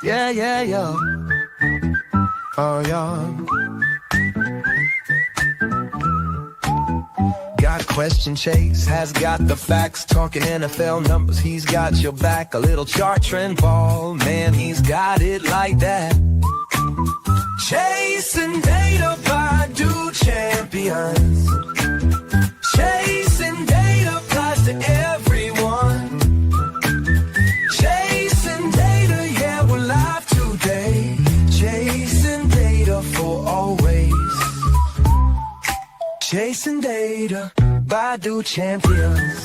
Yeah, yeah, yeah. Oh, yeah. Got a question, Chase has got the facts. Talking NFL numbers, he's got your back. A little chart trend ball, man, he's got it like that. Chasing data by do champions. Chasing data applies to everyone. Chasing data, yeah, we're live today. Chasing data for always. Chasing data by do champions.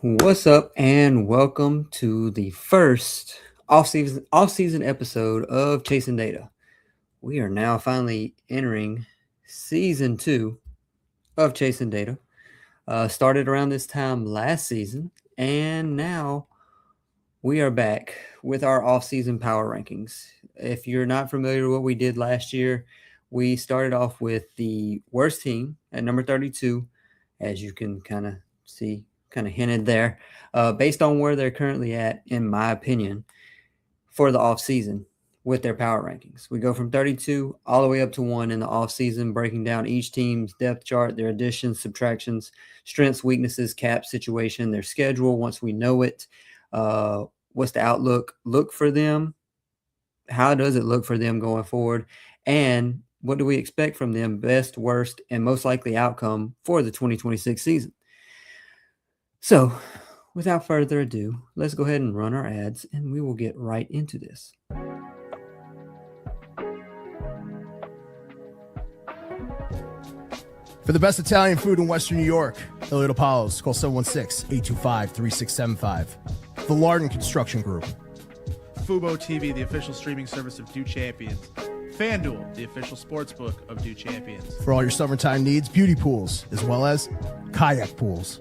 What's up, and welcome to the first off-season episode of Chasing Data. We are now finally entering season 2 of Chasing Data. Started around this time last season, and now we are back with our off-season power rankings. If you're not familiar with what we did last year, we started off with the worst team at number 32, as you can kind of see, kind of hinted there, based on where they're currently at, in my opinion, for the offseason with their power rankings. We go from 32 all the way up to 1 in the offseason, breaking down each team's depth chart, their additions, subtractions, strengths, weaknesses, cap situation, their schedule once we know it. What's the outlook look for them? How does it look for them going forward? And what do we expect from them? Best, worst, and most likely outcome for the 2026 season. So, without further ado, let's go ahead and run our ads, and we will get right into this. For the best Italian food in Western New York, Elliott Apollo's, call 716-825-3675. The Lardon Construction Group. Fubo TV, the official streaming service of Do Champions. FanDuel, the official sportsbook of Do Champions. For all your summertime needs, beauty pools, as well as kayak pools.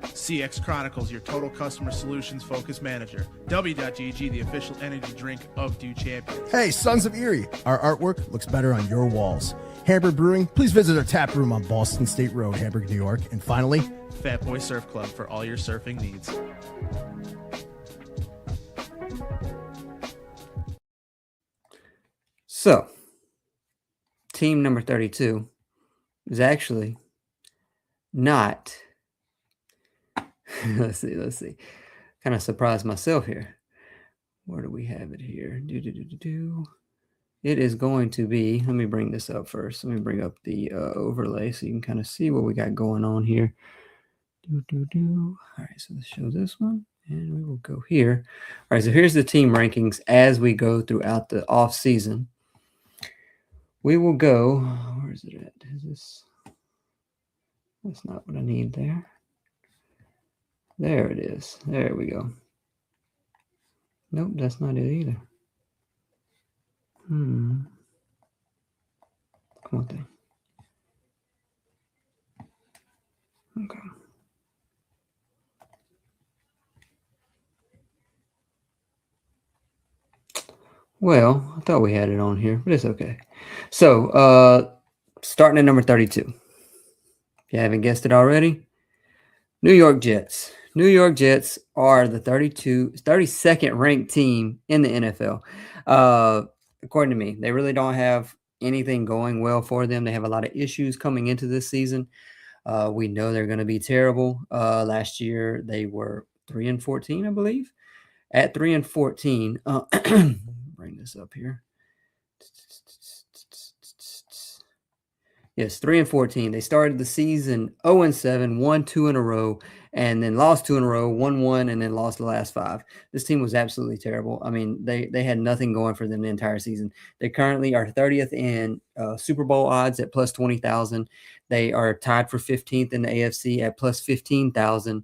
CX Chronicles, your total customer solutions focused manager. W.GG, the official energy drink of Do Champions. Hey, Sons of Erie, our artwork looks better on your walls. Hamburg Brewing, please visit our tap room on Boston State Road, Hamburg, New York. And finally, Fat Boy Surf Club for all your surfing needs. So, team number 32 is actually not... Let's see. Kind of surprised myself here. Where do we have it here? It is going to be, let me bring this up first. Let me bring up the overlay so you can kind of see what we got going on here. All right, so let's show this one, and we will go here. All right, so here's the team rankings as we go throughout the off season. We will go, where is it at? Is this, that's not what I need there. There it is. There we go. Nope, that's not it either. Come on, thing. Okay. Well, I thought we had it on here, but it's okay. So, starting at number 32. If you haven't guessed it already, New York Jets. New York Jets are the 32nd ranked team in the NFL. According to me, they really don't have anything going well for them. They have a lot of issues coming into this season. We know they're going to be terrible. Last year, they were 3-14, I believe. At 3-14, bring this up here. Yes, 3-14. They started the season 0-7, won 2 in a row, and then lost 2 in a row, won 1, and then lost the last 5. This team was absolutely terrible. I mean, they had nothing going for them the entire season. They currently are 30th in Super Bowl odds at plus 20,000. They are tied for 15th in the AFC at plus 15,000,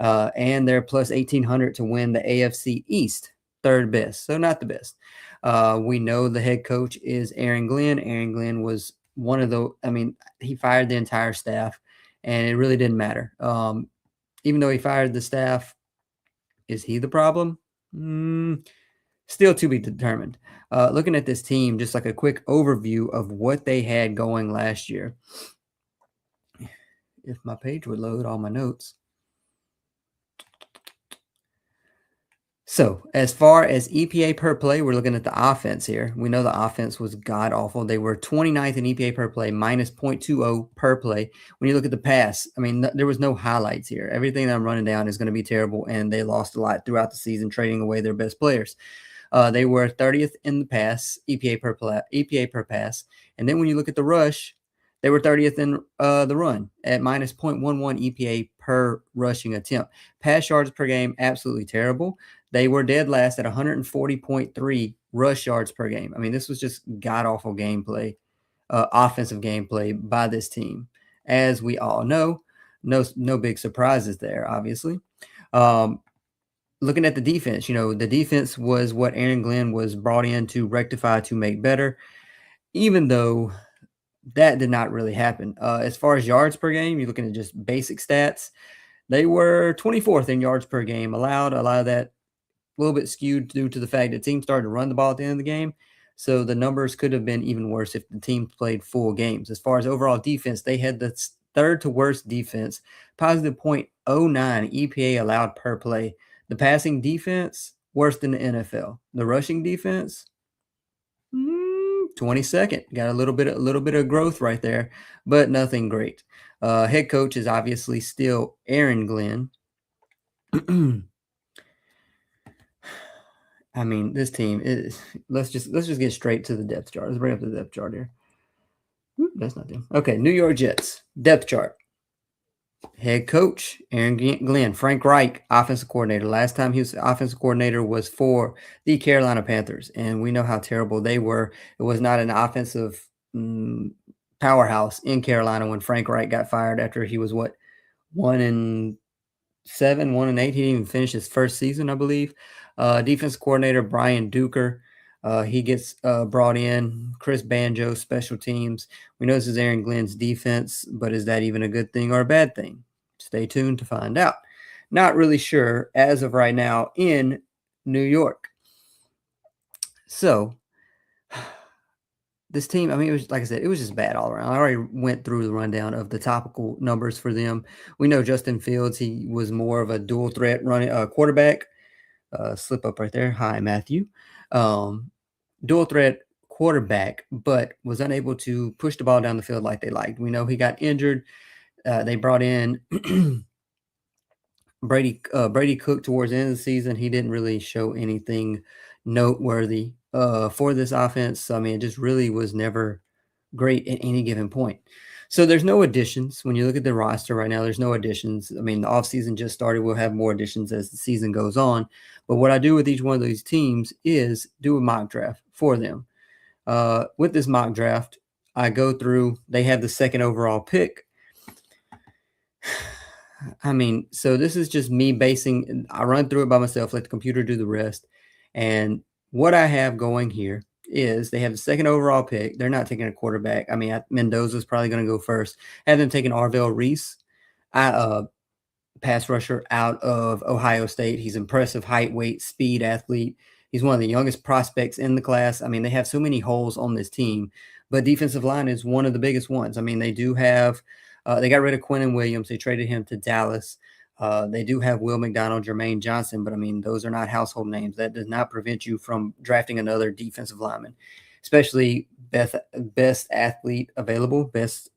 and they're plus 1,800 to win the AFC East, third best. So not the best. We know the head coach is Aaron Glenn. Aaron Glenn was one of the, he fired the entire staff, and it really didn't matter. Even though he fired the staff, is he the problem? Still to be determined. Looking at this team, just like a quick overview of what they had going last year. if my page would load all my notes. So as far as EPA per play, we're looking at the offense here. We know the offense was god-awful. They were 29th in EPA per play, minus 0.20 per play. When you look at the pass, I mean, there was no highlights here. Everything that I'm running down is going to be terrible, and they lost a lot throughout the season, trading away their best players. They were 30th in the pass, EPA per pass. And then when you look at the rush, they were 30th in the run at minus 0.11 EPA per rushing attempt. Pass yards per game, absolutely terrible. They were dead last at 140.3 rush yards per game. I mean, this was just god-awful gameplay, offensive gameplay by this team. As we all know, no big surprises there, obviously. Looking at the defense, the defense was what Aaron Glenn was brought in to rectify, to make better, even though that did not really happen. As far as yards per game, you're looking at just basic stats. They were 24th in yards per game allowed. A lot of that a little bit skewed due to the fact that teams started to run the ball at the end of the game. So the numbers could have been even worse if the team played full games. As far as overall defense, they had the third to worst defense, positive 0.09 EPA allowed per play. The passing defense, worse than the NFL. The rushing defense, 22nd. Got a little bit of growth right there, but nothing great. Head coach is obviously still Aaron Glenn. I mean, this team is. Let's just get straight to the depth chart. Let's bring up the depth chart here. That's not them. Okay, New York Jets depth chart. Head coach Aaron Glenn. Frank Reich, offensive coordinator. Last time he was offensive coordinator was for the Carolina Panthers, and we know how terrible they were. It was not an offensive powerhouse in Carolina when Frank Reich got fired after he was 1-7, 1-8. He didn't even finish his first season, I believe. Defense coordinator Brian Duker. He gets brought in. Chris Banjo, special teams. We know this is Aaron Glenn's defense, but is that even a good thing or a bad thing? Stay tuned to find out. Not really sure as of right now in New York. So this team, I mean, it was, like I said, it was just bad all around. I already went through the rundown of the topical numbers for them. We know Justin Fields, he was more of a dual threat running quarterback. Slip up right there. Hi, Matthew. Dual threat quarterback, but was unable to push the ball down the field like they liked. We know he got injured. They brought in Brady Cook towards the end of the season. He didn't really show anything noteworthy for this offense. So, I mean, it just really was never great at any given point. So there's no additions. When you look at the roster right now, there's no additions. I mean, the offseason just started. We'll have more additions as the season goes on. But what I do with each one of these teams is do a mock draft for them. With this mock draft, I go through, they have the second overall pick. I mean, so this is just me I run through it by myself, let the computer do the rest. And what I have going here is they have the second overall pick. They're not taking a quarterback. I mean, Mendoza's probably going to go first. Have them taking Arvell Reese, pass rusher out of Ohio State. He's impressive height, weight, speed athlete. He's one of the youngest prospects in the class. I mean, they have so many holes on this team, but defensive line is one of the biggest ones. I mean, they do have they got rid of Quinnen Williams. They traded him to Dallas. They do have Will McDonald, Jermaine Johnson, but I mean, those are not household names. That does not prevent you from drafting another defensive lineman, especially best athlete available, best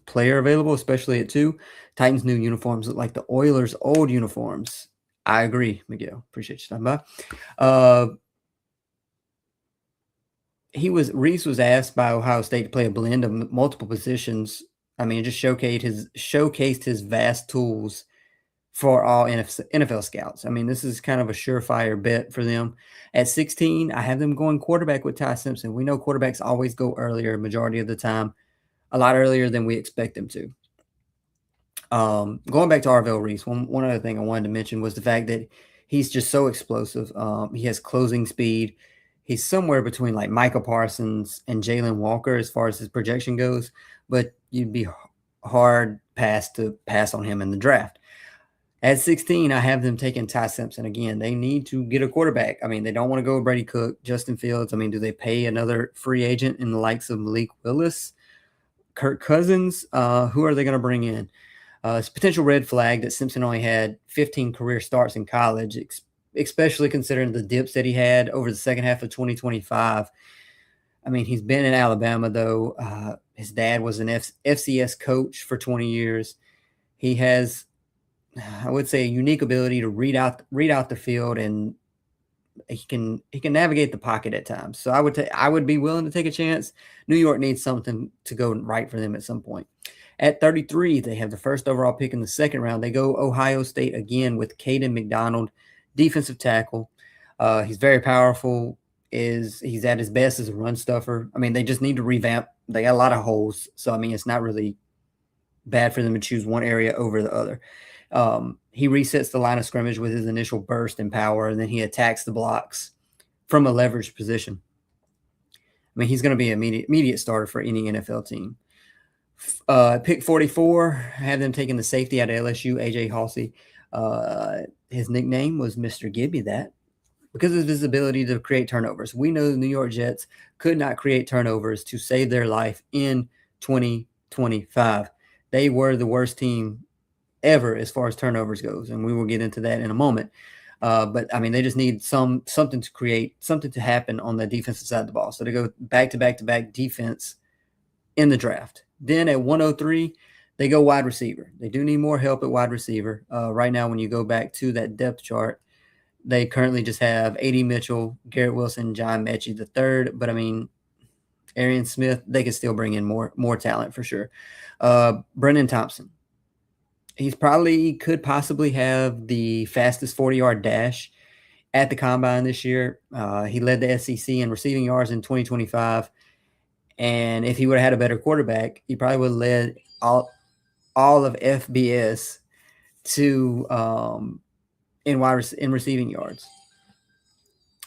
player available, especially at 2. Titans' new uniforms look like the Oilers' old uniforms. I agree, Miguel. Appreciate you stopping by. Reese was asked by Ohio State to play a blend of multiple positions. I mean, it just showcased his vast tools for all NFL scouts. I mean, this is kind of a surefire bet for them. At 16, I have them going quarterback with Ty Simpson. We know quarterbacks always go earlier, majority of the time, a lot earlier than we expect them to. Going back to Arvell Reese, one other thing I wanted to mention was the fact that he's just so explosive. He has closing speed. He's somewhere between like Micah Parsons and Jalen Walker as far as his projection goes, but you'd be hard to pass on him in the draft. At 16, I have them taking Ty Simpson. Again, they need to get a quarterback. I mean, they don't want to go with Brady Cook, Justin Fields. I mean, do they pay another free agent in the likes of Malik Willis? Kirk Cousins. Who are they going to bring in? It's a potential red flag that Simpson only had 15 career starts in college, especially considering the dips that he had over the second half of 2025. I mean, he's been in Alabama, though. His dad was an FCS coach for 20 years. He has, I would say, a unique ability to read out the field, and he can navigate the pocket at times. So I would be willing to take a chance. New York needs something to go right for them at some point. At 33, they have the first overall pick in the second round. They go Ohio State again with Caden McDonald, defensive tackle. He's very powerful. He's at his best as a run stuffer. I mean, they just need to revamp. They got a lot of holes. So, I mean, it's not really bad for them to choose one area over the other. He resets the line of scrimmage with his initial burst and power, and then he attacks the blocks from a leveraged position. I mean, he's going to be an immediate starter for any NFL team. Pick 44, I have them taking the safety out of LSU, A.J. Halsey. His nickname was Mr. Give Me That because of his ability to create turnovers. We know the New York Jets could not create turnovers to save their life in 2025. They were the worst team ever as far as turnovers goes, and we will get into that in a moment. But, I mean, they just need something to create, something to happen on the defensive side of the ball. So they go back-to-back-to-back defense in the draft. Then at 103, they go wide receiver. They do need more help at wide receiver. Right now, when you go back to that depth chart, they currently just have A.D. Mitchell, Garrett Wilson, John Mechie the third. But, I mean, Arian Smith, they could still bring in more talent for sure. Brennan Thompson. Could possibly have the fastest 40-yard dash at the combine this year. He led the SEC in receiving yards in 2025. And if he would have had a better quarterback, he probably would have led all of FBS to in receiving yards.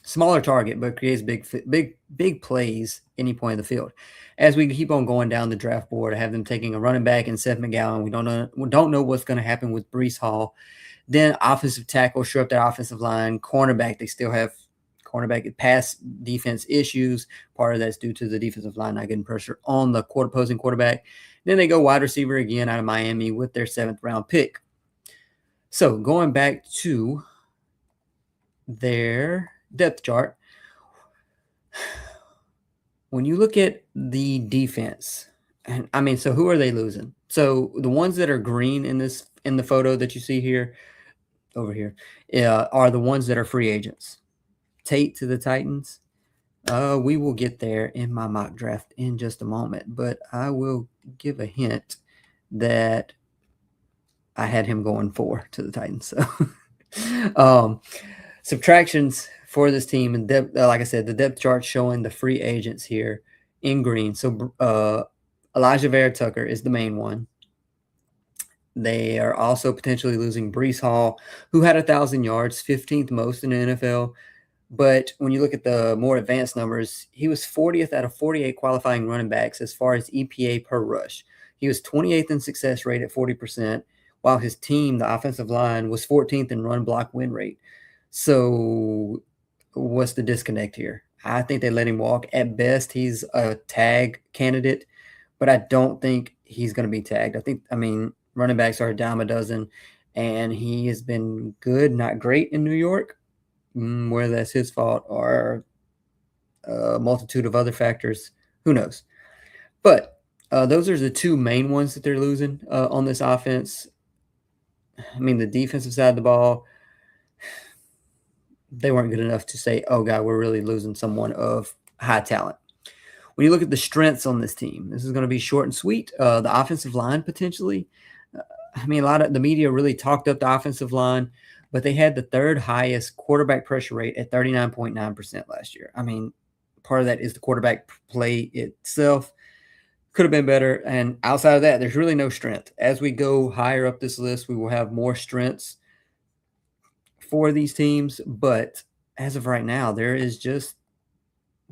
Smaller target, but creates big plays any point of the field. As we keep on going down the draft board, I have them taking a running back and Seth McGowan. We don't know what's going to happen with Breece Hall. Then offensive tackle, shore up that offensive line. Cornerback, they still have cornerback pass defense issues. Part of that's due to the defensive line not getting pressure on the opposing quarterback. Then they go wide receiver again out of Miami with their 7th round pick. So going back to their depth chart, when you look at the defense, and I mean, so who are they losing? So the ones that are green in the photo that you see here, over here, are the ones that are free agents. Tate to the Titans. We will get there in my mock draft in just a moment, but I will give a hint that I had him going 4 to the Titans. So subtractions for this team, and like I said, the depth chart showing the free agents here in green. So Elijah Vera Tucker is the main one. They are also potentially losing Breece Hall, who had 1,000 yards, 15th most in the NFL. But when you look at the more advanced numbers, he was 40th out of 48 qualifying running backs as far as EPA per rush. He was 28th in success rate at 40%, while his team, the offensive line, was 14th in run block win rate. So what's the disconnect here? I think they let him walk. At best, he's a tag candidate, but I don't think he's going to be tagged. I mean, running backs are a dime a dozen, and he has been good, not great in New York. Whether that's his fault or a multitude of other factors, who knows? But those are the two main ones that they're losing on this offense. I mean, the defensive side of the ball, they weren't good enough to say, oh, God, we're really losing someone of high talent. When you look at the strengths on this team, this is going to be short and sweet. The offensive line, potentially. I mean, a lot of the media really talked up the offensive line, but they had the 3rd highest quarterback pressure rate at 39.9% last year. I mean, part of that is the quarterback play itself. Could have been better. And outside of that, there's really no strength. As we go higher up this list, we will have more strengths for these teams. But as of right now, there's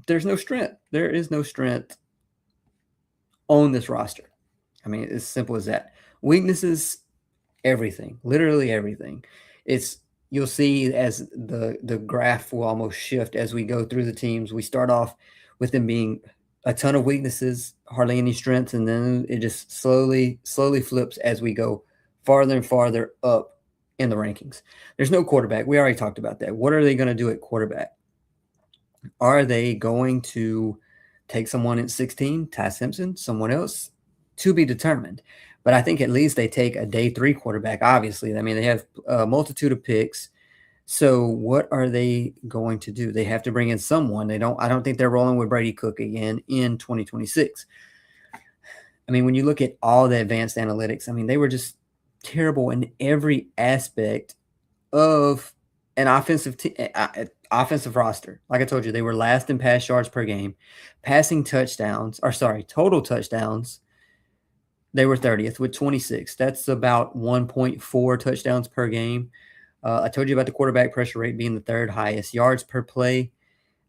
no strength. There is no strength on this roster. I mean, it's simple as that. Weaknesses, everything, literally everything. You'll see as the graph will almost shift as we go through the teams. We start off with them being a ton of weaknesses, hardly any strengths, and then it just slowly flips as we go farther and farther up in the rankings. There's no quarterback. We already talked about that. What are they going to do at quarterback? Are they going to take someone at 16, Ty Simpson, someone else? To be determined. But I think at least they take a day 3 quarterback, obviously. I mean, they have a multitude of picks. So what are they going to do? They have to bring in someone. I don't think they're rolling with Brady Cook again in 2026. I mean, when you look at all the advanced analytics, I mean, they were just terrible in every aspect of an offensive roster. Like I told you, they were last in pass yards per game, total touchdowns. They were 30th with 26. That's about 1.4 touchdowns per game. I told you about the quarterback pressure rate being the 3rd highest. Yards per play,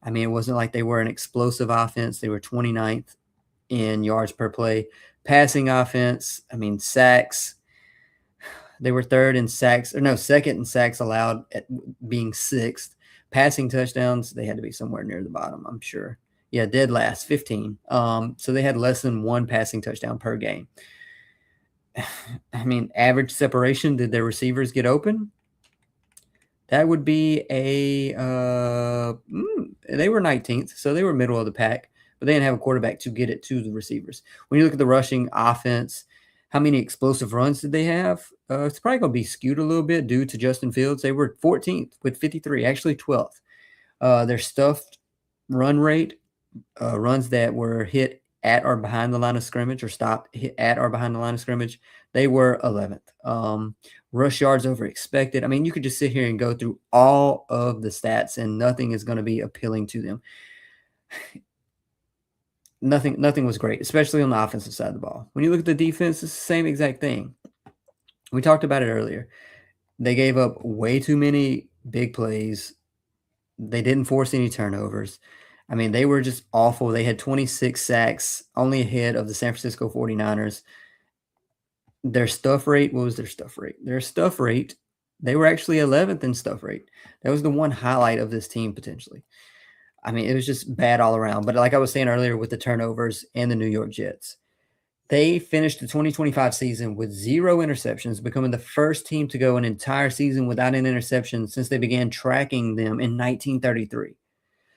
I mean, it wasn't like they were an explosive offense. They were 29th in yards per play. Passing offense, I mean, sacks, they were 3rd in sacks, or no, 2nd in sacks allowed, at being 6th. Passing touchdowns, they had to be somewhere near the bottom, I'm sure. Yeah, dead last, 15. So they had less than 1 passing touchdown per game. I mean, average separation, did their receivers get open? That would be they were 19th, so they were middle of the pack, but they didn't have a quarterback to get it to the receivers. When you look at the rushing offense, how many explosive runs did they have? It's probably going to be skewed a little bit due to Justin Fields. They were 14th with 53, actually 12th. Their stuffed run rate, runs that were hit at or behind the line of scrimmage or stopped hit at or behind the line of scrimmage, they were 11th. Rush yards over expected. I mean, you could just sit here and go through all of the stats and nothing is going to be appealing to them. Nothing was great, especially on the offensive side of the ball. When you look at the defense, it's the same exact thing. We talked about it earlier. They gave up way too many big plays. They didn't force any turnovers. I mean, they were just awful. They had 26 sacks, only ahead of the San Francisco 49ers. Their stuff rate, what was their stuff rate? Their stuff rate, they were actually 11th in stuff rate. That was the one highlight of this team potentially. I mean, it was just bad all around. But like I was saying earlier with the turnovers and the New York Jets, they finished the 2025 season with 0 interceptions, becoming the first team to go an entire season without an interception since they began tracking them in 1933.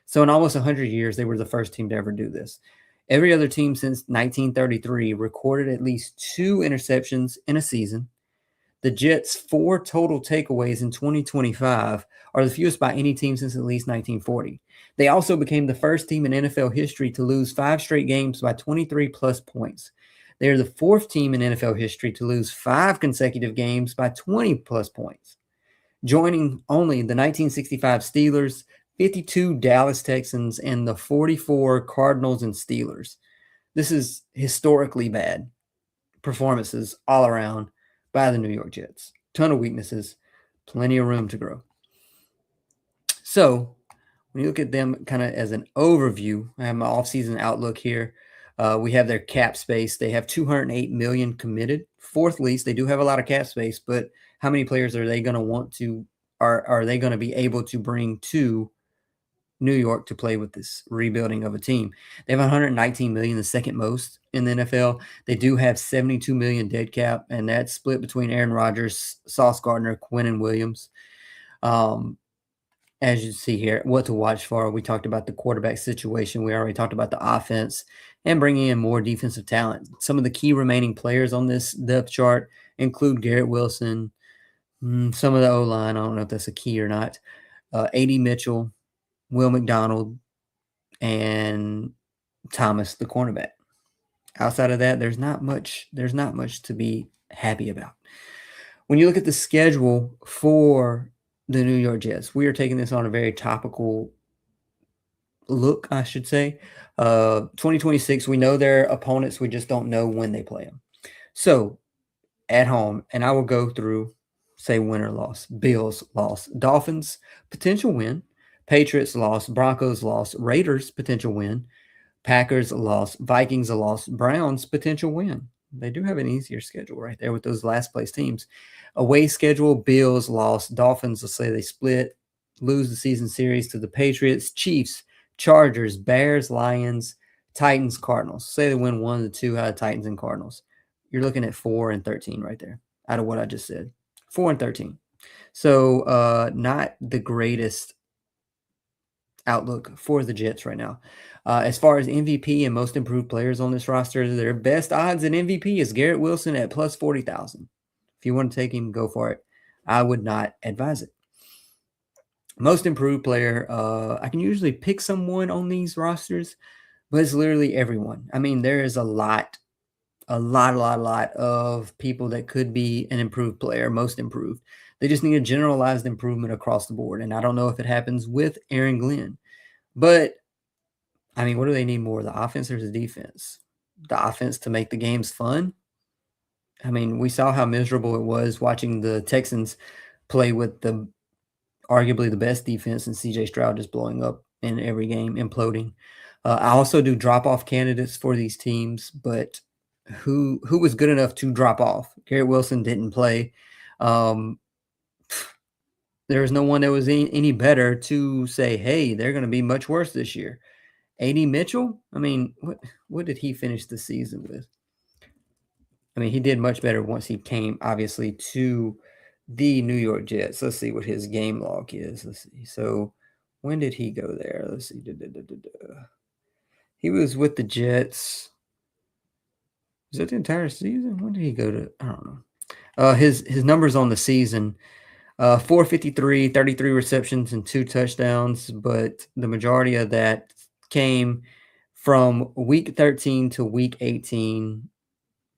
So in almost 100 years, they were the first team to ever do this. Every other team since 1933 recorded at least 2 interceptions in a season. The Jets' 4 total takeaways in 2025 are the fewest by any team since at least 1940. They also became the first team in NFL history to lose 5 straight games by 23-plus points. They are the 4th team in NFL history to lose 5 consecutive games by 20-plus points, joining only the 1965 Steelers, 52 Dallas Texans, and the 44 Cardinals and Steelers. This is historically bad performances all around by the New York Jets. Ton of weaknesses, plenty of room to grow. So when you look at them kind of as an overview, I have my offseason outlook here. We have their cap space. They have $208 million committed, 4th least. They do have a lot of cap space, but how many players are they going to want to, are they going to be able to bring to New York to play with this rebuilding of a team? They have $119 million, the second most in the NFL. They do have $72 million dead cap, and that's split between Aaron Rodgers, Sauce Gardner, Quinnen Williams. As you see here, what to watch for. We talked about the quarterback situation. We already talked about the offense and bringing in more defensive talent. Some of the key remaining players on this depth chart include Garrett Wilson, some of the O-line. I don't know if that's a key or not. A.D. Mitchell, Will McDonald, and Thomas, the cornerback. Outside of that, there's not much to be happy about. When you look at the schedule for the New York Jets, we are taking this on a very topical look, I should say. 2026, we know their opponents. We just don't know when they play them. So at home, and I will go through, say, win or loss. Bills loss. Dolphins, potential win. Patriots loss. Broncos loss. Raiders, potential win. Packers loss. Vikings a loss. Browns, potential win. They do have an easier schedule right there with those last place teams. Away schedule, Bills loss. Dolphins, let's say they split, lose the season series to the Patriots. Chiefs, Chargers, Bears, Lions, Titans, Cardinals. Say they win one of the two out of Titans and Cardinals. You're looking at 4-13 right there out of what I just said. 4-13. So not the greatest outlook for the Jets right now. As far as MVP and most improved players on this roster, their best odds in MVP is Garrett Wilson at plus 40,000. If you want to take him, go for it. I would not advise it. Most improved player, I can usually pick someone on these rosters, but it's literally everyone. I mean, there is a lot of people that could be an improved player, most improved. They just need a generalized improvement across the board. And I don't know if it happens with Aaron Glenn. But, I mean, what do they need more, the offense or the defense? The offense to make the games fun? I mean, we saw how miserable it was watching the Texans play with the arguably the best defense and C.J. Stroud just blowing up in every game, imploding. I also do drop-off candidates for these teams, but who was good enough to drop off? Garrett Wilson didn't play. There was no one that was any better to say, hey, they're going to be much worse this year. A.D. Mitchell, I mean, what did he finish the season with? I mean, he did much better once he came, obviously, to the New York Jets. Let's see what his game log is. Let's see. So when did he go there? Let's see. He was with the Jets. Is that the entire season? When did he go to? I don't know. His numbers on the season, 453, 33 receptions and 2 touchdowns, but the majority of that came from week 13 to week 18.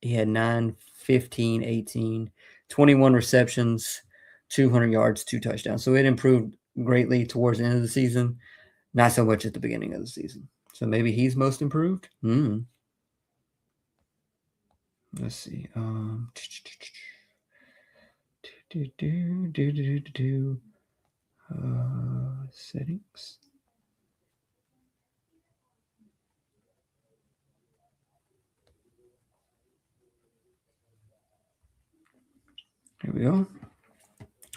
He had 9, 15, 18, 21 receptions, 200 yards, 2 touchdowns. So it improved greatly towards the end of the season, not so much at the beginning of the season. So maybe he's most improved. Let's see. Settings. Here we go.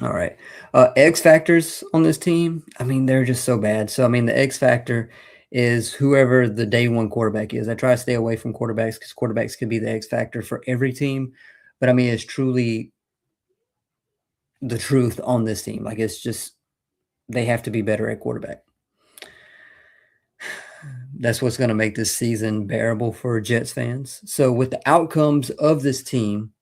All right. X factors on this team, I mean, they're just so bad. So, I mean, the X factor is whoever the day one quarterback is. I try to stay away from quarterbacks because quarterbacks can be the X factor for every team. But, I mean, it's truly the truth on this team. Like, it's just they have to be better at quarterback. That's what's going to make this season bearable for Jets fans. So, with the outcomes of this team,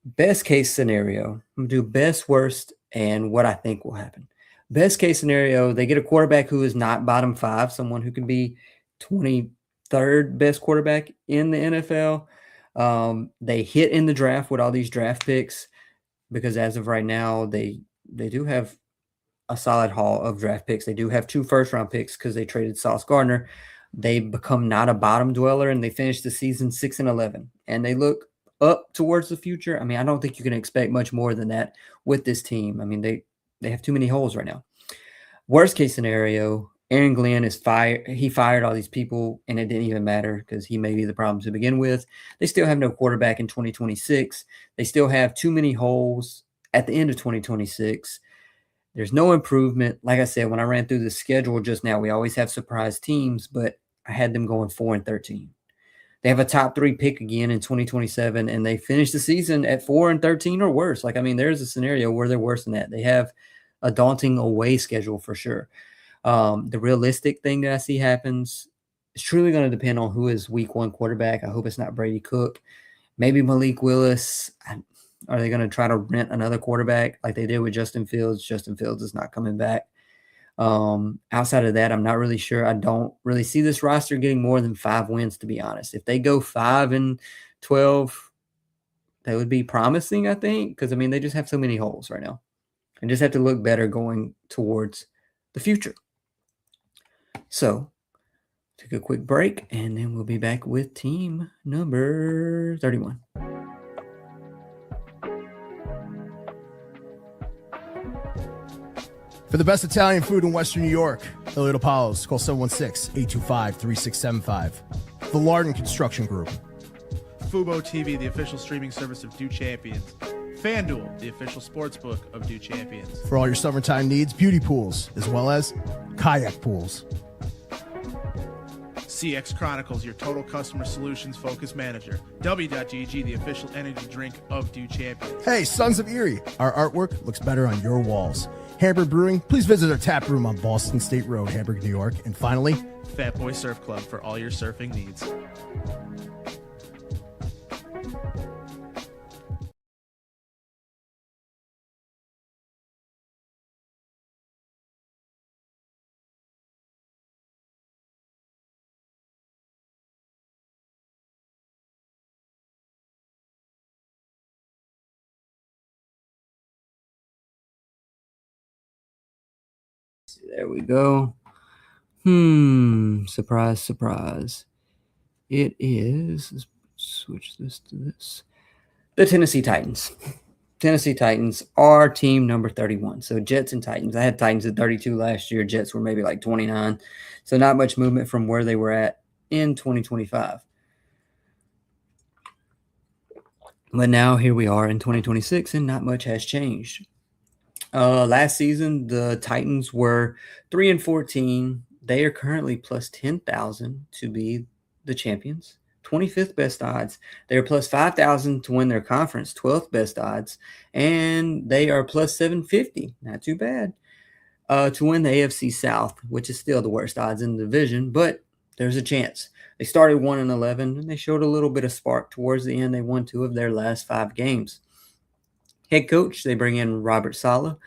best case scenario, I'm going to do best, worst, and what I think will happen. Best case scenario, they get a quarterback who is not bottom 5, someone who can be 23rd best quarterback in the NFL. They hit in the draft with all these draft picks because as of right now, they do have a solid haul of draft picks. They do have 2 first-round picks because they traded Sauce Gardner. They become not a bottom dweller, and they finish the season 6-11. And they look up towards the future. I mean, I don't think you can expect much more than that with this team. I mean, they have too many holes right now. Worst case scenario, Aaron Glenn is fired. He fired all these people, and it didn't even matter because he may be the problem to begin with. They still have no quarterback in 2026. They still have too many holes at the end of 2026. There's no improvement. Like I said, when I ran through the schedule just now, we always have surprise teams, but I had them going 4-13. They have a top 3 pick again in 2027, and they finish the season at 4-13 or worse. Like, I mean, there's a scenario where they're worse than that. They have a daunting away schedule for sure. The realistic thing that I see happens is truly going to depend on who is week 1 quarterback. I hope it's not Brady Cook. Maybe Malik Willis. Are they going to try to rent another quarterback like they did with Justin Fields? Justin Fields is not coming back. Outside of that, I'm not really sure. I don't really see this roster getting more than 5 wins, to be honest. If they go 5-12, that would be promising, I think, because, I mean, they just have so many holes right now and just have to look better going towards the future. So, take a quick break, and then we'll be back with team number 31. For the best Italian food in Western New York, Elliot Apollo's, call 716-825-3675. The Lardon Construction Group. Fubo TV, the official streaming service of Do Champions. FanDuel, the official sportsbook of Do Champions. For all your summertime needs, beauty pools, as well as kayak pools. CX Chronicles, your total customer solutions focused manager. W.GG, the official energy drink of Dew Champions. Hey, Sons of Erie, our artwork looks better on your walls. Hamburg Brewing, please visit our tap room on Boston State Road, Hamburg, New York. And finally, Fat Boy Surf Club for all your surfing needs. There we go. Surprise, surprise. It is, let's switch this to this. The Tennessee Titans. Tennessee Titans are team number 31. So Jets and Titans. I had Titans at 32 last year. Jets were maybe like 29. So not much movement from where they were at in 2025. But now here we are in 2026 and not much has changed. Last season, the Titans were 3-14. They are currently plus 10,000 to be the champions. 25th best odds. They're plus 5,000 to win their conference, 12th best odds. And they are plus 750, not too bad, to win the AFC South, which is still the worst odds in the division, but there's a chance. They started 1-11, and they showed a little bit of spark towards the end. They won 2 of their last 5 games. Head coach, they bring in Robert Saleh.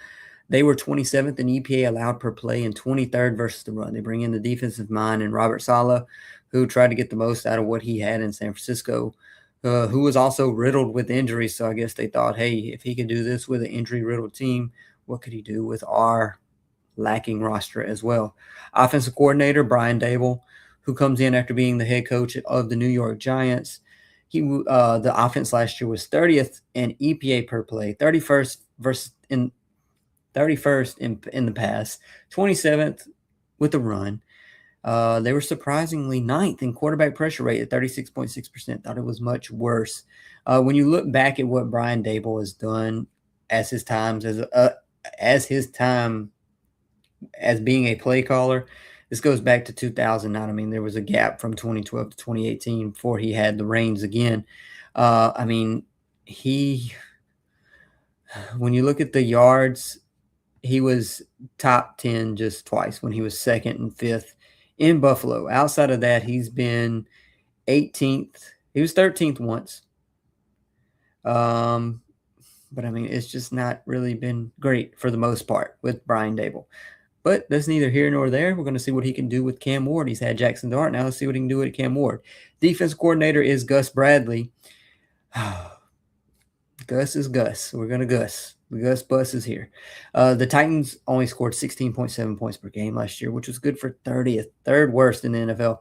They were 27th in EPA allowed per play and 23rd versus the run. They bring in the defensive mind and Robert Saleh, who tried to get the most out of what he had in San Francisco, who was also riddled with injuries. So I guess they thought, hey, if he could do this with an injury-riddled team, what could he do with our lacking roster as well? Offensive coordinator Brian Dable, who comes in after being the head coach of the New York Giants. The offense last year was 30th in EPA per play, 31st in the pass, 27th with the run. They were surprisingly 9th in quarterback pressure rate at 36.6%. Thought it was much worse. When you look back at what Brian Dable has done as his time as being a play caller, this goes back to 2009. I mean, there was a gap from 2012 to 2018 before he had the reins again. When you look at the yards, he was top 10 just twice when he was 2nd and 5th in Buffalo. Outside of that, he's been 18th. He was 13th once. But I mean, it's just not really been great for the most part with Brian Dable. But that's neither here nor there. We're going to see what he can do with Cam Ward. He's had Jackson Dart. Now let's see what he can do with Cam Ward. Defense coordinator is Gus Bradley. Gus is Gus. We're going to Gus. The Gus bus is here. The Titans only scored 16.7 points per game last year, which was good for 30th, third worst in the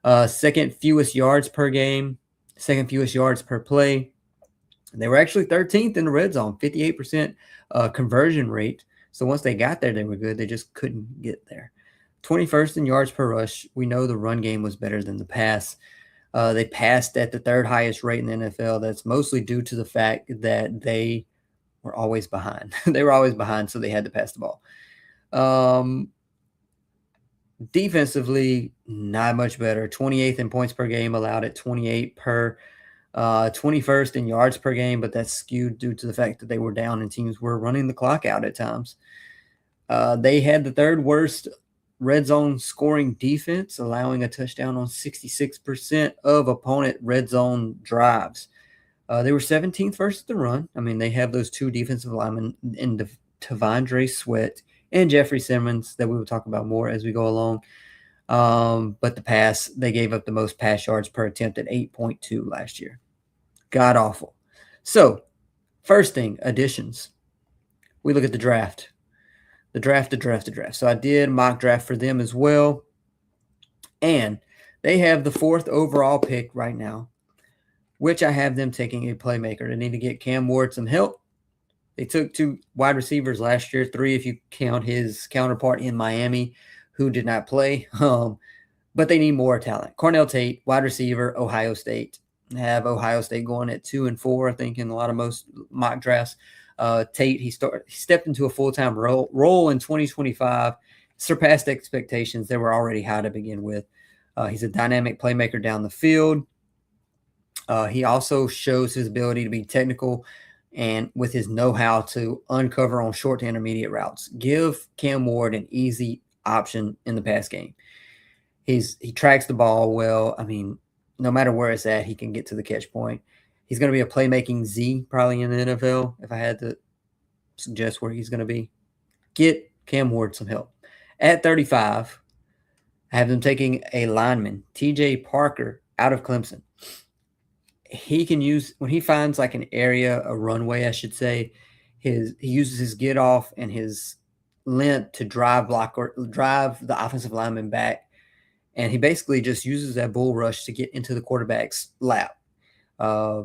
NFL. Second fewest yards per game, second fewest yards per play. They were actually 13th in the red zone, 58% conversion rate. So once they got there, they were good. They just couldn't get there. 21st in yards per rush. We know the run game was better than the pass. They passed at the 3rd highest rate in the NFL. That's mostly due to the fact that they were always behind. They were always behind, so they had to pass the ball. Defensively, not much better. 28th in points per game, allowed at 28 per. 21st in yards per game, but that's skewed due to the fact that they were down and teams were running the clock out at times. They had the 3rd worst red zone scoring defense, allowing a touchdown on 66% of opponent red zone drives. They were 17th versus the run. I mean, they have those 2 defensive linemen in Tavondre Sweat and Jeffrey Simmons that we will talk about more as we go along. But the pass, they gave up the most pass yards per attempt at 8.2 last year. God awful. So, first thing, additions. We look at the draft. The draft. So I did mock draft for them as well. And they have the 4th overall pick right now, which I have them taking a playmaker. They need to get Cam Ward some help. They took 2 wide receivers last year, 3 if you count his counterpart in Miami, who did not play. But they need more talent. Cornell Tate, wide receiver, Ohio State. They have Ohio State going at 2 and 4, I think, in a lot of most mock drafts. Tate, he stepped into a full-time role in 2025, surpassed expectations. They were already high to begin with. He's a dynamic playmaker down the field. He also shows his ability to be technical and with his know-how to uncover on short to intermediate routes. Give Cam Ward an easy option in the pass game. He tracks the ball well. I mean, no matter where it's at, he can get to the catch point. He's going to be a playmaking Z probably in the NFL if I had to suggest where he's going to be. Get Cam Ward some help. At 35, I have them taking a lineman, TJ Parker, out of Clemson. He can use, when he finds like an area, a runway, I should say, he uses his get off and his length to drive the offensive lineman back. And he basically just uses that bull rush to get into the quarterback's lap. I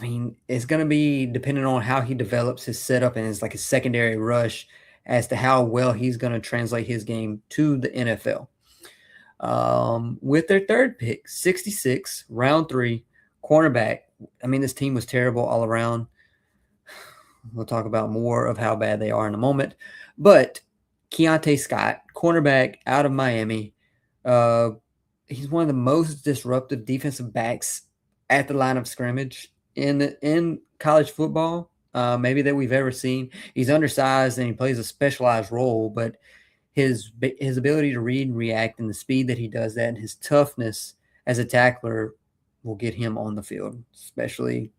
mean, it's going to be dependent on how he develops his setup and his secondary rush as to how well he's going to translate his game to the NFL. With their third pick, 66, round 3, cornerback. I mean, this team was terrible all around. We'll talk about more of how bad they are in a moment. But Keontae Scott, cornerback out of Miami. He's one of the most disruptive defensive backs at the line of scrimmage in college football, maybe that we've ever seen. He's undersized and he plays a specialized role, but his ability to read and react and the speed that he does that and his toughness as a tackler will get him on the field, especially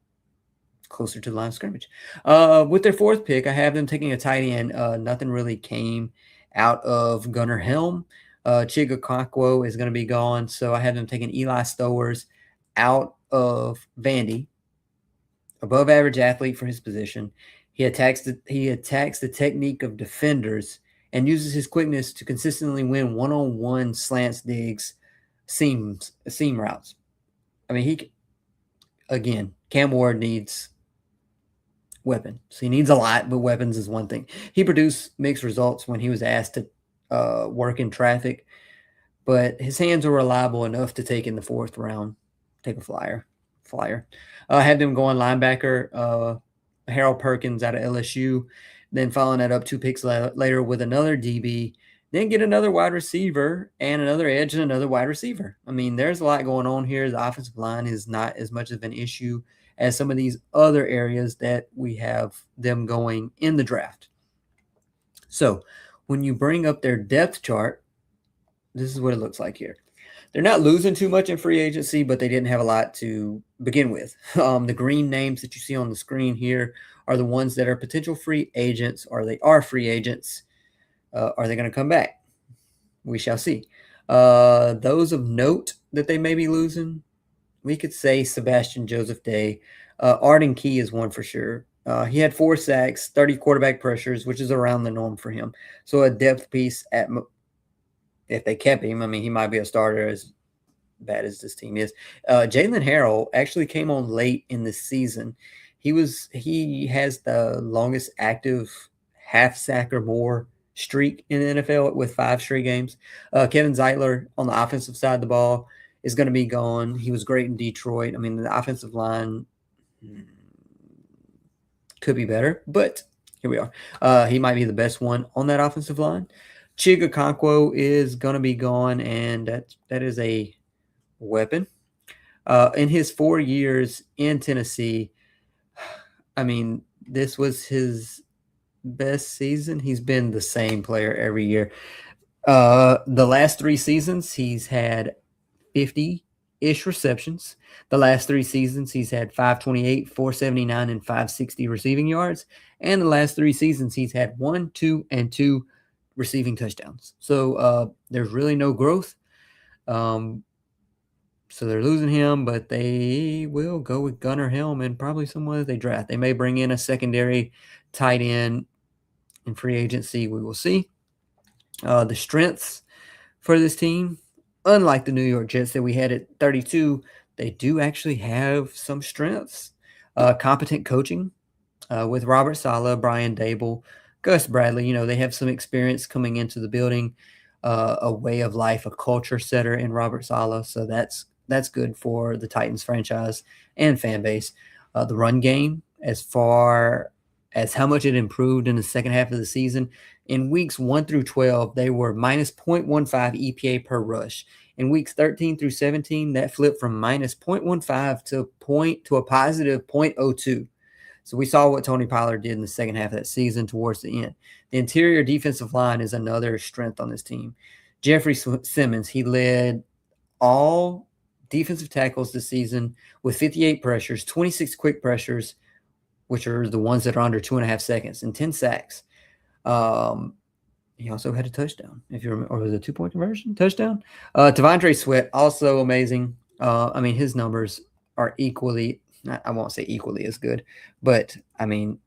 closer to the line of scrimmage. With their fourth pick, I have them taking a tight end. Nothing really came out of Gunnar Helm. Chiga Okonkwo is going to be gone, so I have them taking Eli Stowers out of Vandy. Above average athlete for his position. He attacks the technique of defenders and uses his quickness to consistently win one-on-one slants, digs, seam routes. I mean, Cam Ward needs weapons. So he needs a lot, but weapons is one thing. He produced mixed results when he was asked to work in traffic, but his hands are reliable enough to take in the 4th round. Take a flyer. I have them going linebacker, Harold Perkins out of LSU, then following that up 2 picks later with another DB, then get another wide receiver and another edge and another wide receiver. I mean, there's a lot going on here. The offensive line is not as much of an issue as some of these other areas that we have them going in the draft. So when you bring up their depth chart, this is what it looks like here. They're not losing too much in free agency, but they didn't have a lot to begin with. The green names that you see on the screen here are the ones that are potential free agents, or they are free agents. Are they going to come back? We shall see. Those of note that they may be losing, we could say Sebastian Joseph Day. Arden Key is one for sure. He had 4 sacks, 30 quarterback pressures, which is around the norm for him. So a depth piece if they kept him, I mean, he might be a starter as bad as this team is. Jalen Harrell actually came on late in the season. He has the longest active half sack or more streak in the NFL with 5 straight games. Kevin Zeitler on the offensive side of the ball is going to be gone. He was great in Detroit. I mean, the offensive line could be better, but here we are. He might be the best one on that offensive line. Chiga Okonkwo is going to be gone, and that is a weapon. In his 4 years in Tennessee, I mean, this was his best season. He's been the same player every year. The last 3 seasons, he's had 50-ish receptions. The last 3 seasons, he's had 528, 479, and 560 receiving yards. And the last 3 seasons, he's had 1, 2, and 2 receiving touchdowns. So there's really no growth. So they're losing him, but they will go with Gunnar Helm and probably someone that they draft. They may bring in a secondary tight end in free agency. We will see. The strengths for this team, unlike the New York Jets that we had at 32, they do actually have some strengths. Competent coaching with Robert Saleh, Brian Dable, Gus Bradley. They have some experience coming into the building, a way of life, a culture setter in Robert Saleh. So that's good for the Titans franchise and fan base. The run game, as far as how much it improved in the second half of the season. In weeks 1 through 12, they were minus 0.15 EPA per rush. In weeks 13 through 17, that flipped from minus 0.15 to a positive 0.02. So we saw what Tony Pollard did in the second half of that season towards the end. The interior defensive line is another strength on this team. Jeffrey Simmons, he led all defensive tackles this season with 58 pressures, 26 quick pressures, which are the ones that are under 2.5 seconds, and 10 sacks. He also had a touchdown, if you remember, or was it a 2-point conversion touchdown? Devondre Sweat, also amazing. I mean, his numbers are equally, I won't say equally as good, but I mean,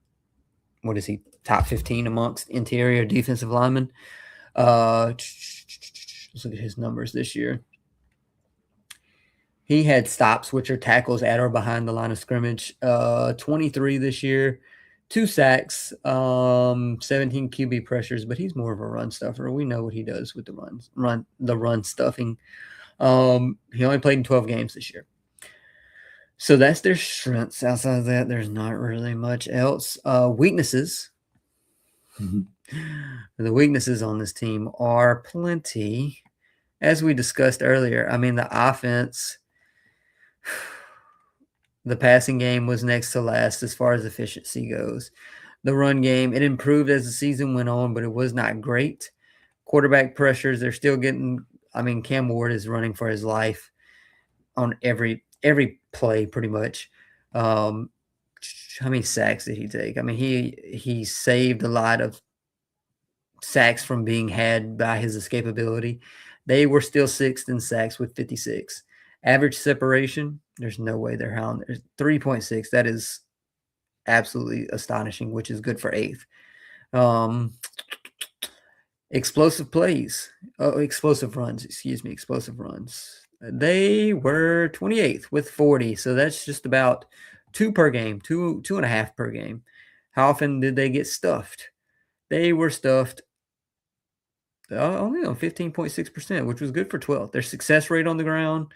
what is he? Top 15 amongst interior defensive linemen. Let's look at his numbers this year. He had stops, which are tackles at or behind the line of scrimmage. 23 this year, 2 sacks, 17 QB pressures, but he's more of a run stuffer. We know what he does with the run stuffing. He only played in 12 games this year. So that's their strengths. Outside of that, there's not really much else. Weaknesses. The weaknesses on this team are plenty. As we discussed earlier, I mean, the offense, the passing game was next to last as far as efficiency goes. The run game, it improved as the season went on, but it was not great. Quarterback pressures, they're still getting, I mean, Cam Ward is running for his life on every play pretty much. How many sacks did he take? I mean, he saved a lot of sacks from being had by his escapability. They were still 6th in sacks with 56. Average separation, there's no way they're high on there. 3.6. That is absolutely astonishing, which is good for 8th. Explosive runs. They were 28th with 40. So that's just about 2 per game, 2.5 per game. How often did they get stuffed? They were stuffed only on 15.6%, which was good for 12th. Their success rate on the ground,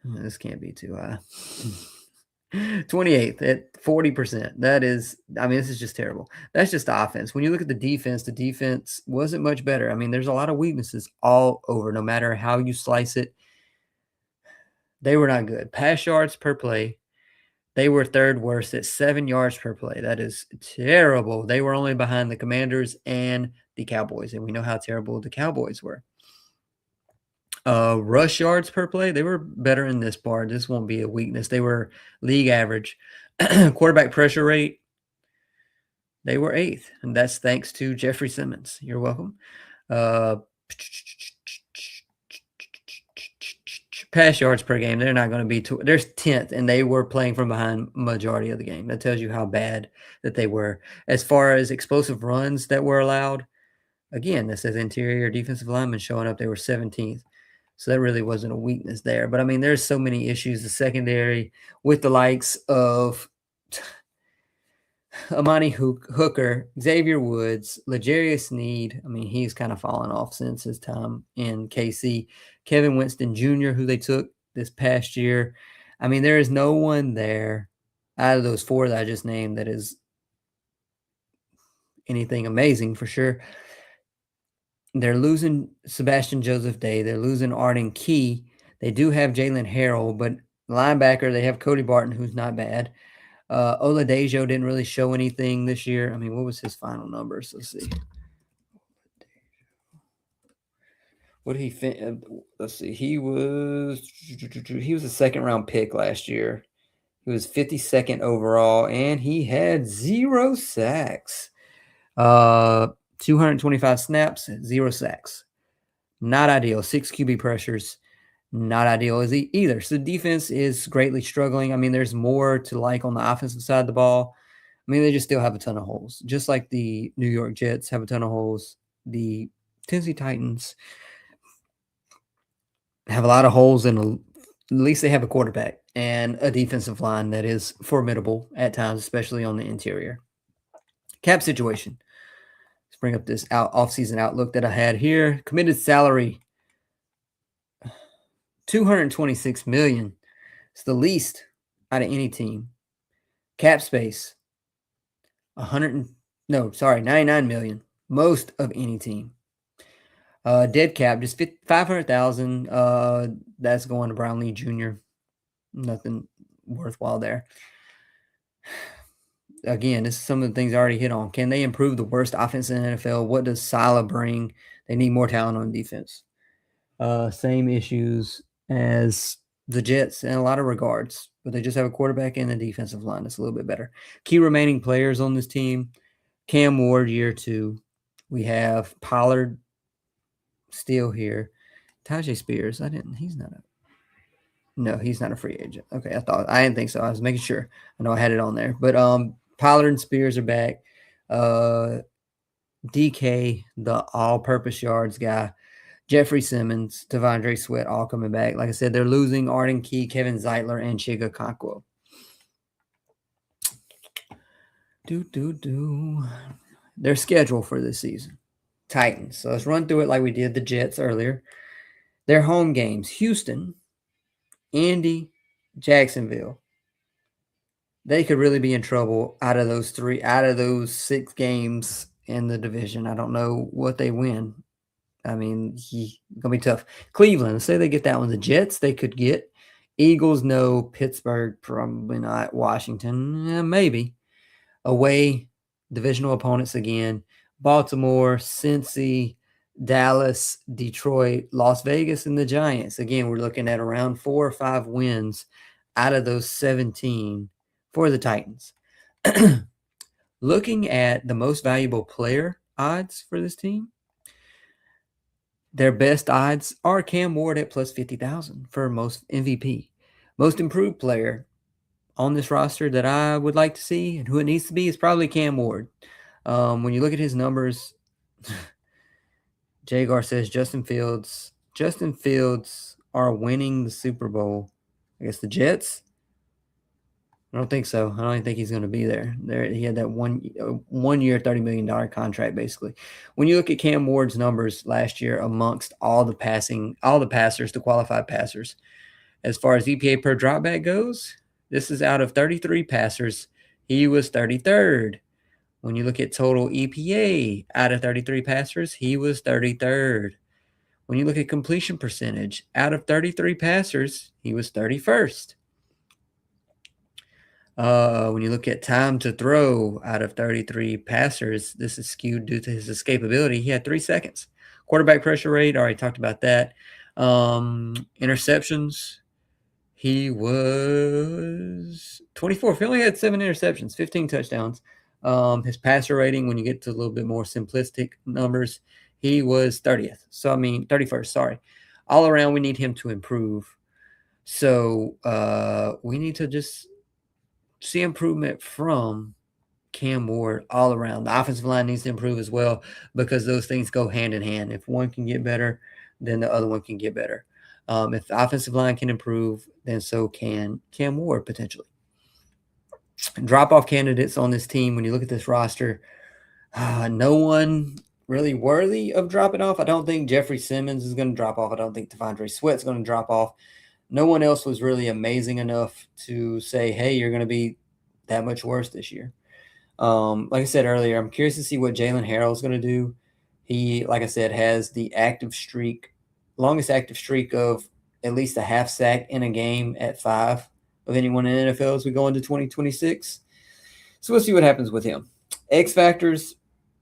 this can't be too high. 28th at 40%. That is, I mean, this is just terrible. That's just the offense. When you look at the defense wasn't much better. I mean, there's a lot of weaknesses all over, no matter how you slice it. They were not good. Pass yards per play, they were 3rd worst at 7 yards per play. That is terrible. They were only behind the Commanders and the Cowboys, and we know how terrible the Cowboys were. Rush yards per play, they were better in this part. This won't be a weakness. They were league average. Quarterback pressure rate, they were 8th, and that's thanks to Jeffrey Simmons. You're welcome. Pass yards per game, they're not going to be they're 10th, and they were playing from behind majority of the game. That tells you how bad that they were. As far as explosive runs that were allowed, again, this says interior defensive linemen showing up. They were 17th. So that really wasn't a weakness there. But, I mean, there's so many issues. The secondary with the likes of Amani Hooker, Xavier Woods, L'Jarius Sneed. I mean, he's kind of fallen off since his time in KC. Kevin Winston Jr., who they took this past year. I mean, there is no one there out of those 4 that I just named that is anything amazing for sure. They're losing Sebastian Joseph Day. They're losing Arden Key. They do have Jalen Harrell, but linebacker, they have Cody Barton, who's not bad. Oladejo didn't really show anything this year. I mean, what was his final numbers? Let's see. What did he let's see. He was a second-round pick last year. He was 52nd overall, and he had 0 sacks. 225 snaps, 0 sacks. Not ideal. 6 QB pressures. Not ideal either. So the defense is greatly struggling. I mean, there's more to like on the offensive side of the ball. I mean, they just still have a ton of holes. Just like the New York Jets have a ton of holes. The Tennessee Titans have a lot of holes, and at least they have a quarterback and a defensive line that is formidable at times, especially on the interior. Cap situation. Let's bring up this offseason outlook that I had here. Committed salary, $226 million. It's the least out of any team. Cap space, $99 million, most of any team. Dead cap, just $500,000. That's going to Brownlee Jr. Nothing worthwhile there. Again, this is some of the things I already hit on. Can they improve the worst offense in the NFL? What does Sala bring? They need more talent on defense. Same issues as the Jets in a lot of regards, but they just have a quarterback and a defensive line that's a little bit better. Key remaining players on this team: Cam Ward, year 2. We have Pollard still here. Tajay Spears, he's not a free agent. Okay, I didn't think so. I was making sure. I know I had it on there. But Pollard and Spears are back. DK, the all-purpose yards guy. Jeffrey Simmons, Devondre Sweat, all coming back. Like I said, they're losing Arden Key, Kevin Zeitler, and Chiga Conquo. Their schedule for this season. Titans. So let's run through it like we did the Jets earlier. Their home games: Houston, Indy, Jacksonville. They could really be in trouble out of those 6 games in the division. I don't know what they win. I mean, gonna be tough. Cleveland, let's say they get that one. The Jets, they could get. Eagles, no. Pittsburgh, probably not. Washington, maybe. Away, divisional opponents again. Baltimore, Cincy, Dallas, Detroit, Las Vegas, and the Giants. Again, we're looking at around 4 or 5 wins out of those 17 for the Titans. Looking at the most valuable player odds for this team, their best odds are Cam Ward at plus 50,000 for most MVP. Most improved player on this roster that I would like to see and who it needs to be is probably Cam Ward. When you look at his numbers, Jagar says Justin Fields are winning the Super Bowl. I guess the Jets? I don't think so. I don't even think he's going to be there. He had that one year, $30 million contract, basically. When you look at Cam Ward's numbers last year amongst all the passers, the qualified passers, as far as EPA per dropback goes, this is out of 33 passers. He was 33rd. When you look at total EPA out of 33 passers, he was 33rd. When you look at completion percentage, out of 33 passers, he was 31st. When you look at time to throw out of 33 passers, this is skewed due to his escapability. He had 3 seconds. Quarterback pressure rate, already talked about that. Interceptions, he was 24th. He only had 7 interceptions, 15 touchdowns. His passer rating, when you get to a little bit more simplistic numbers, he was 30th. So, 31st, sorry. All around, we need him to improve. So, we need to just see improvement from Cam Ward all around. The offensive line needs to improve as well because those things go hand in hand. If one can get better, then the other one can get better. If the offensive line can improve, then so can Cam Ward potentially. Drop-off candidates on this team, when you look at this roster, no one really worthy of dropping off. I don't think Jeffrey Simmons is going to drop off. I don't think Devondre Sweat's going to drop off. No one else was really amazing enough to say, hey, you're going to be that much worse this year. Like I said earlier, I'm curious to see what Jalen Harrell's going to do. He, like I said, has the longest active streak of at least a half sack in a game at 5 of anyone in the NFL as we go into 2026. So we'll see what happens with him. X factors,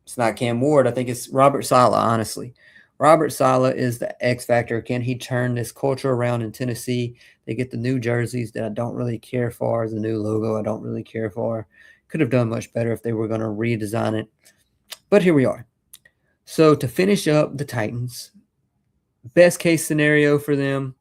it's not Cam Ward. I think it's Robert Saleh, honestly. Robert Saleh is the X factor. Can he turn this culture around in Tennessee? They get the new jerseys that I don't really care for, the new logo I don't really care for. Could have done much better if they were going to redesign it. But here we are. So to finish up the Titans, best case scenario for them.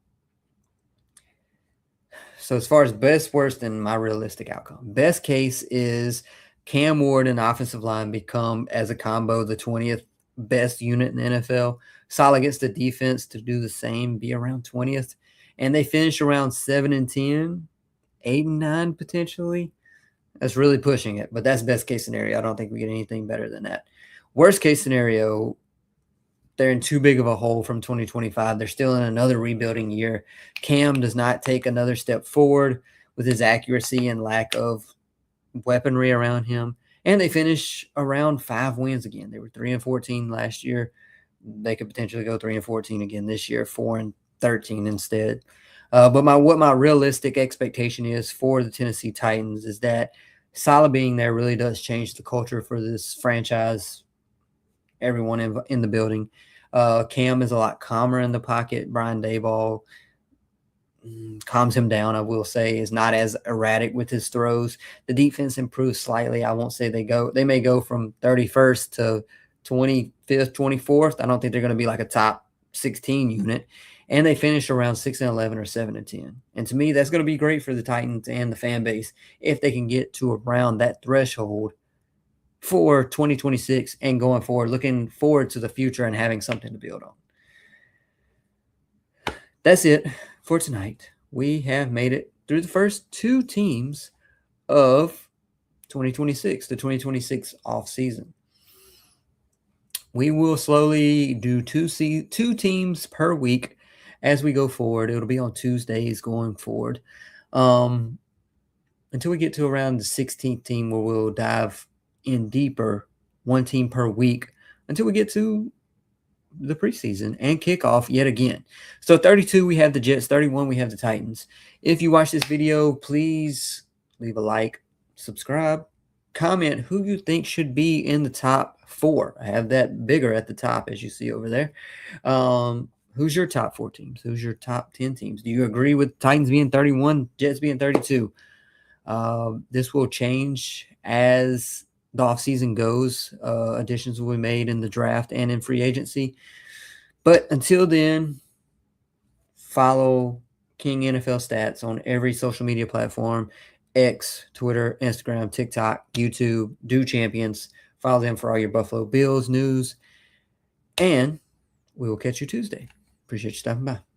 So as far as best, worst, and my realistic outcome, best case is Cam Ward and offensive line become, as a combo, the 20th best unit in the NFL. Saleh gets the defense to do the same, be around 20th. And they finish around 7-10, 8-9 potentially. That's really pushing it, but that's best case scenario. I don't think we get anything better than that. Worst case scenario, they're in too big of a hole from 2025. They're still in another rebuilding year. Cam does not take another step forward with his accuracy and lack of weaponry around him. And they finish around 5 wins again. They were 3-14 last year. They could potentially go 3-14 again this year, 4-13 instead. But what my realistic expectation is for the Tennessee Titans is that Salah being there really does change the culture for this franchise. Everyone in the building. Cam is a lot calmer in the pocket. Brian Daboll calms him down, I will say, is not as erratic with his throws. The defense improves slightly. I won't say they may go from 31st to 25th, 24th. I don't think they're going to be like a top 16 unit. And they finished around 6-11 or 7-10. And to me, that's going to be great for the Titans and the fan base if they can get to around that threshold for 2026 and going forward, looking forward to the future and having something to build on. That's it for tonight. We have made it through the first 2 teams of 2026, the 2026 offseason. We will slowly do 2 teams per week as we go forward. It'll be on Tuesdays going forward until we get to around the 16th team, where we'll dive in deeper, 1 team per week, until we get to the preseason and kickoff yet again. So 32, we have the Jets. 31, we have the Titans. If you watch this video, please leave a like, subscribe, comment who you think should be in the top 4. I have that bigger at the top, as you see over there. Who's your top 4 teams? Who's your top 10 teams? Do you agree with Titans being 31, Jets being 32? This will change as the offseason goes. Additions will be made in the draft and in free agency. But until then, follow King NFL Stats on every social media platform: X, Twitter, Instagram, TikTok, YouTube. Do Champions. Follow them for all your Buffalo Bills news. And we will catch you Tuesday. Appreciate you stopping by.